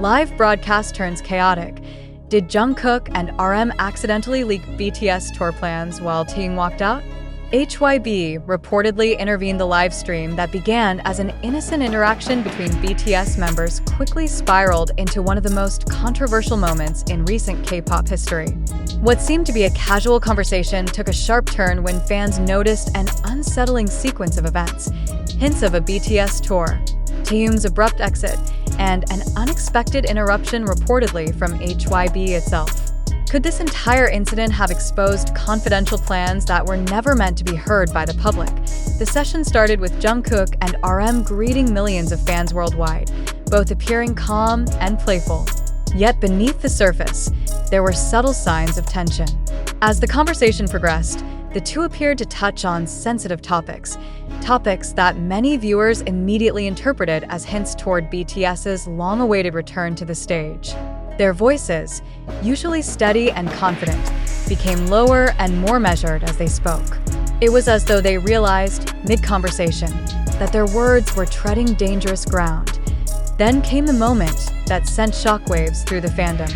live broadcast turns chaotic. Did Jungkook and RM accidentally leak BTS tour plans while Taehyung walked out? HYB reportedly intervened the live stream that began as an innocent interaction between BTS members quickly spiraled into one of the most controversial moments in recent K-pop history. What seemed to be a casual conversation took a sharp turn when fans noticed an unsettling sequence of events: hints of a BTS tour, Taehyung's abrupt exit, and an unexpected interruption reportedly from HYB itself. Could this entire incident have exposed confidential plans that were never meant to be heard by the public? The session started with Jungkook and RM greeting millions of fans worldwide, both appearing calm and playful. Yet beneath the surface, there were subtle signs of tension. As the conversation progressed, the two appeared to touch on sensitive topics that many viewers immediately interpreted as hints toward BTS's long-awaited return to the stage. Their voices, usually steady and confident, became lower and more measured as they spoke. It was as though they realized, mid-conversation, that their words were treading dangerous ground. Then came the moment that sent shockwaves through the fandom.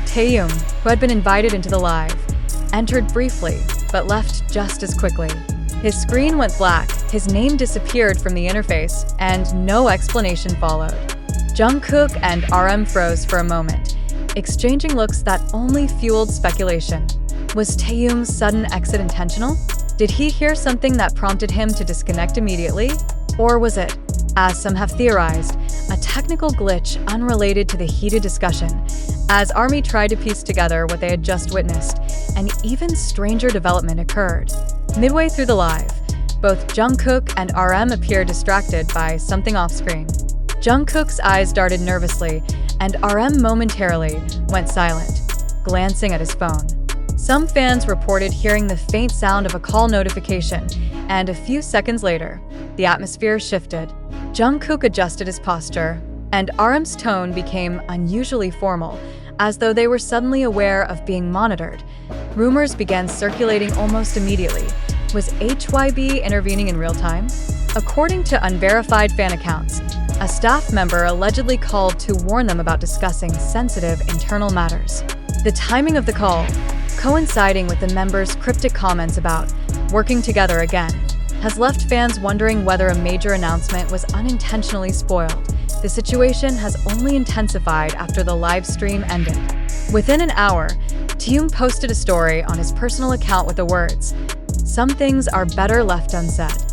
Taehyung, who had been invited into the live, entered briefly, but left just as quickly. His screen went black, his name disappeared from the interface, and no explanation followed. Jungkook and RM froze for a moment, exchanging looks that only fueled speculation. Was Taehyung's sudden exit intentional? Did he hear something that prompted him to disconnect immediately? Or was it, as some have theorized, a technical glitch unrelated to the heated discussion? As ARMY tried to piece together what they had just witnessed, an even stranger development occurred. Midway through the live, both Jungkook and RM appeared distracted by something off-screen. Jungkook's eyes darted nervously, and RM momentarily went silent, glancing at his phone. Some fans reported hearing the faint sound of a call notification, and a few seconds later, the atmosphere shifted. Jungkook adjusted his posture, and RM's tone became unusually formal, as though they were suddenly aware of being monitored. Rumors began circulating almost immediately. Was HYB intervening in real time? According to unverified fan accounts, a staff member allegedly called to warn them about discussing sensitive internal matters. The timing of the call, coinciding with the members' cryptic comments about working together again, has left fans wondering whether a major announcement was unintentionally spoiled. The situation has only intensified after the live stream ended. Within an hour, Taehyung posted a story on his personal account with the words, "Some things are better left unsaid."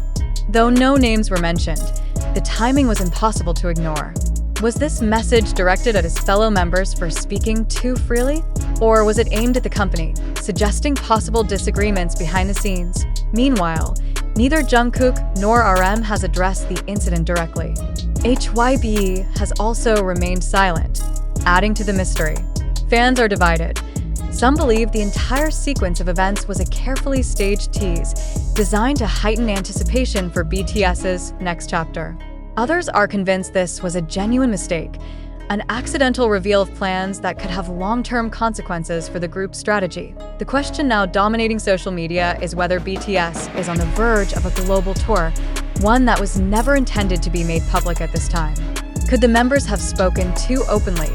Though no names were mentioned, the timing was impossible to ignore. Was this message directed at his fellow members for speaking too freely? Or was it aimed at the company, suggesting possible disagreements behind the scenes? Meanwhile, neither Jungkook nor RM has addressed the incident directly. HYB has also remained silent, adding to the mystery. Fans are divided. Some believe the entire sequence of events was a carefully staged tease, designed to heighten anticipation for BTS's next chapter. Others are convinced this was a genuine mistake, an accidental reveal of plans that could have long-term consequences for the group's strategy. The question now dominating social media is whether BTS is on the verge of a global tour, one that was never intended to be made public at this time. Could the members have spoken too openly,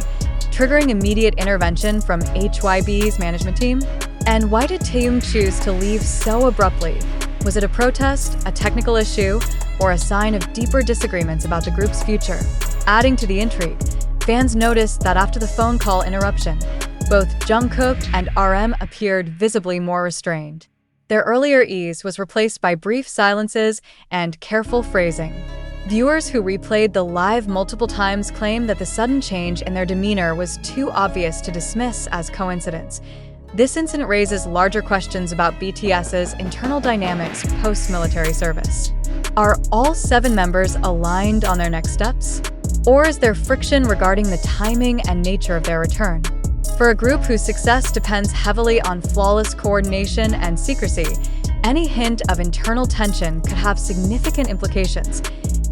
triggering immediate intervention from HYB's management team? And why did Taehyung choose to leave so abruptly? Was it a protest, a technical issue, or a sign of deeper disagreements about the group's future? Adding to the intrigue, fans noticed that after the phone call interruption, both Jungkook and RM appeared visibly more restrained. Their earlier ease was replaced by brief silences and careful phrasing. Viewers who replayed the live multiple times claimed that the sudden change in their demeanor was too obvious to dismiss as coincidence. This incident raises larger questions about BTS's internal dynamics post-military service. Are all 7 members aligned on their next steps? Or is there friction regarding the timing and nature of their return? For a group whose success depends heavily on flawless coordination and secrecy, any hint of internal tension could have significant implications.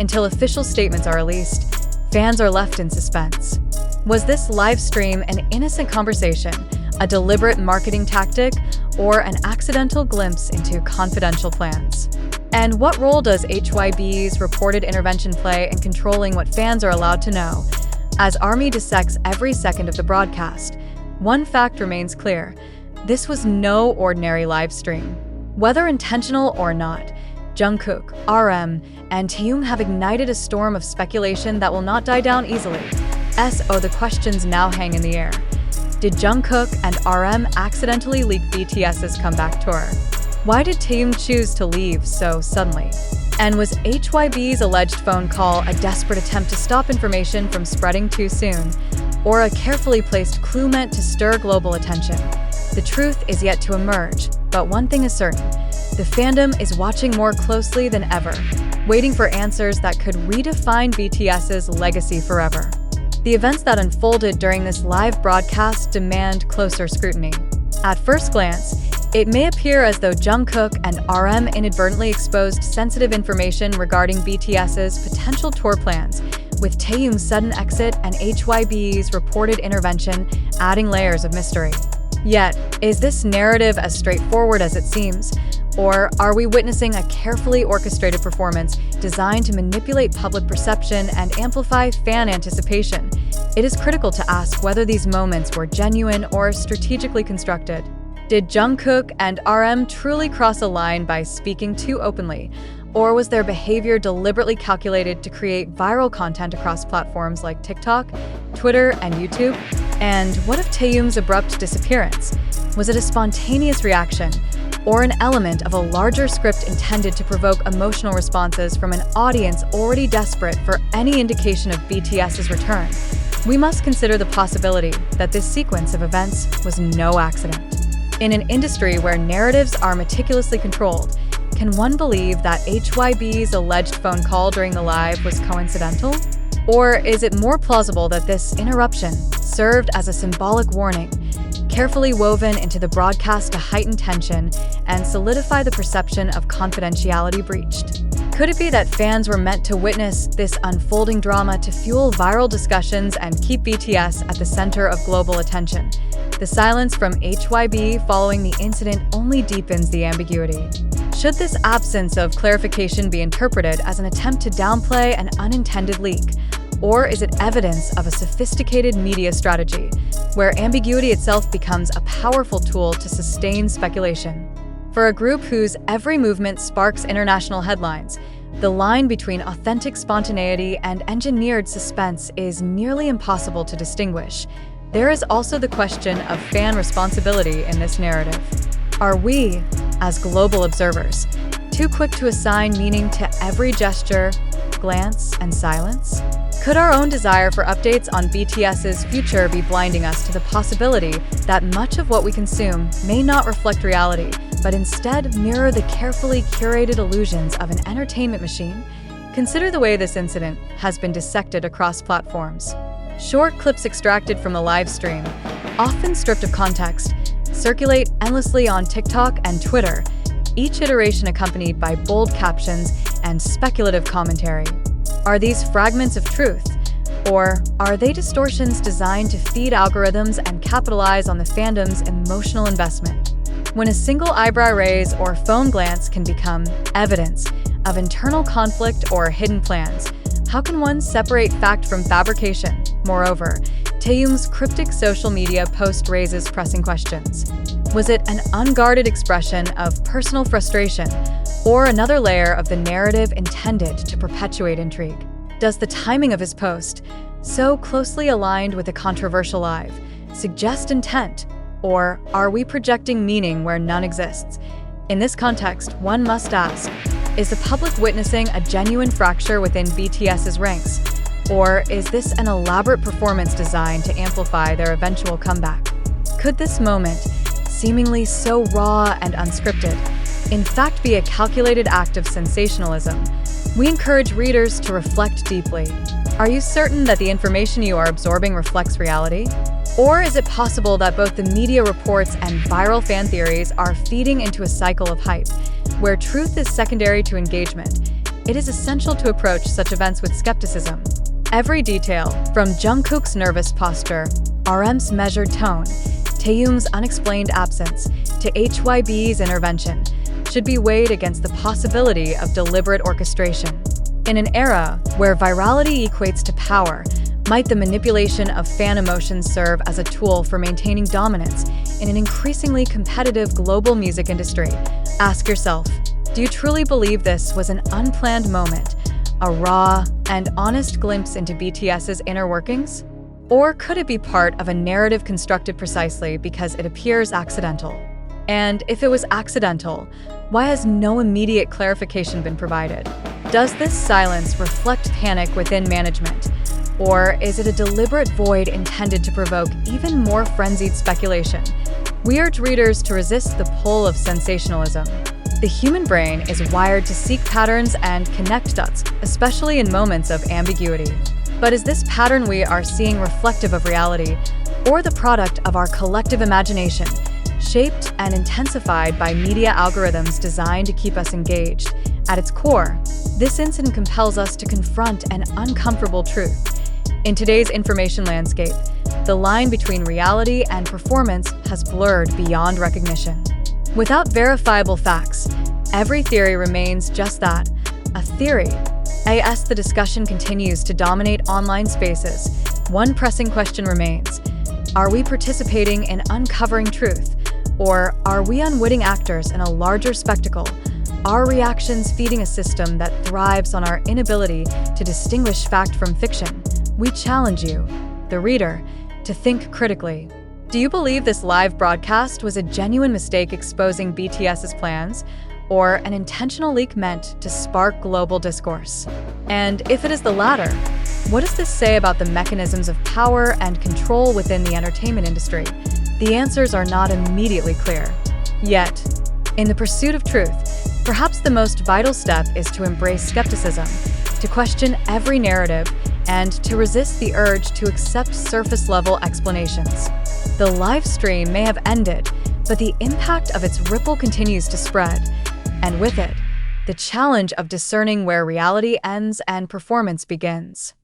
Until official statements are released, fans are left in suspense. Was this live stream an innocent conversation, a deliberate marketing tactic, or an accidental glimpse into confidential plans? And what role does HYB's reported intervention play in controlling what fans are allowed to know? As ARMY dissects every second of the broadcast, one fact remains clear: this was no ordinary live stream. Whether intentional or not, Jungkook, RM, and Taehyung have ignited a storm of speculation that will not die down easily. The questions now hang in the air. Did Jungkook and RM accidentally leak BTS's comeback tour? Why did Taehyung choose to leave so suddenly? And was HYB's alleged phone call a desperate attempt to stop information from spreading too soon, or a carefully placed clue meant to stir global attention? The truth is yet to emerge, but one thing is certain: the fandom is watching more closely than ever, waiting for answers that could redefine BTS's legacy forever. The events that unfolded during this live broadcast demand closer scrutiny. At first glance, it may appear as though Jungkook and RM inadvertently exposed sensitive information regarding BTS's potential tour plans, with Taehyung's sudden exit and HYB's reported intervention adding layers of mystery. Yet, is this narrative as straightforward as it seems? Or are we witnessing a carefully orchestrated performance designed to manipulate public perception and amplify fan anticipation? It is critical to ask whether these moments were genuine or strategically constructed. Did Jungkook and RM truly cross a line by speaking too openly? Or was their behavior deliberately calculated to create viral content across platforms like TikTok, Twitter, and YouTube? And what of Taehyung's abrupt disappearance? Was it a spontaneous reaction, or an element of a larger script intended to provoke emotional responses from an audience already desperate for any indication of BTS's return? We must consider the possibility that this sequence of events was no accident. In an industry where narratives are meticulously controlled, can one believe that HYB's alleged phone call during the live was coincidental? Or is it more plausible that this interruption served as a symbolic warning, carefully woven into the broadcast to heighten tension and solidify the perception of confidentiality breached? Could it be that fans were meant to witness this unfolding drama to fuel viral discussions and keep BTS at the center of global attention? The silence from HYB following the incident only deepens the ambiguity. Should this absence of clarification be interpreted as an attempt to downplay an unintended leak? Or is it evidence of a sophisticated media strategy, where ambiguity itself becomes a powerful tool to sustain speculation? For a group whose every movement sparks international headlines, the line between authentic spontaneity and engineered suspense is nearly impossible to distinguish. There is also the question of fan responsibility in this narrative. Are we, as global observers, too quick to assign meaning to every gesture, glance, and silence? Could our own desire for updates on BTS's future be blinding us to the possibility that much of what we consume may not reflect reality, but instead mirror the carefully curated illusions of an entertainment machine? Consider the way this incident has been dissected across platforms. Short clips extracted from the live stream, often stripped of context, circulate endlessly on TikTok and Twitter, each iteration accompanied by bold captions and speculative commentary. Are these fragments of truth, or are they distortions designed to feed algorithms and capitalize on the fandom's emotional investment? When a single eyebrow raise or phone glance can become evidence of internal conflict or hidden plans, how can one separate fact from fabrication? Moreover, Taehyung's cryptic social media post raises pressing questions. Was it an unguarded expression of personal frustration, or another layer of the narrative intended to perpetuate intrigue? Does the timing of his post, so closely aligned with a controversial live, suggest intent, or are we projecting meaning where none exists? In this context, one must ask, is the public witnessing a genuine fracture within BTS's ranks? Or is this an elaborate performance designed to amplify their eventual comeback? Could this moment, seemingly so raw and unscripted, in fact be a calculated act of sensationalism? We encourage readers to reflect deeply. Are you certain that the information you are absorbing reflects reality? Or is it possible that both the media reports and viral fan theories are feeding into a cycle of hype, where truth is secondary to engagement? It is essential to approach such events with skepticism. Every detail, from Jungkook's nervous posture, RM's measured tone, Taehyung's unexplained absence, to HYB's intervention, should be weighed against the possibility of deliberate orchestration. In an era where virality equates to power, Might the manipulation of fan emotions serve as a tool for maintaining dominance in an increasingly competitive global music industry? Ask yourself, do you truly believe this was an unplanned moment, a raw and honest glimpse into BTS's inner workings? Or could it be part of a narrative constructed precisely because it appears accidental? And if it was accidental, why has no immediate clarification been provided? Does this silence reflect panic within management? Or is it a deliberate void intended to provoke even more frenzied speculation? We urge readers to resist the pull of sensationalism. The human brain is wired to seek patterns and connect dots, especially in moments of ambiguity. But is this pattern we are seeing reflective of reality, or the product of our collective imagination, shaped and intensified by media algorithms designed to keep us engaged? At its core, this incident compels us to confront an uncomfortable truth. In today's information landscape, the line between reality and performance has blurred beyond recognition. Without verifiable facts, every theory remains just that, a theory. As the discussion continues to dominate online spaces, one pressing question remains: are we participating in uncovering truth, or are we unwitting actors in a larger spectacle? Are reactions feeding a system that thrives on our inability to distinguish fact from fiction? We challenge you, the reader, to think critically. Do you believe this live broadcast was a genuine mistake exposing BTS's plans, or an intentional leak meant to spark global discourse? And if it is the latter, what does this say about the mechanisms of power and control within the entertainment industry? The answers are not immediately clear. Yet, in the pursuit of truth, perhaps the most vital step is to embrace skepticism, to question every narrative, and to resist the urge to accept surface-level explanations. The live stream may have ended, but the impact of its ripple continues to spread, and with it, the challenge of discerning where reality ends and performance begins.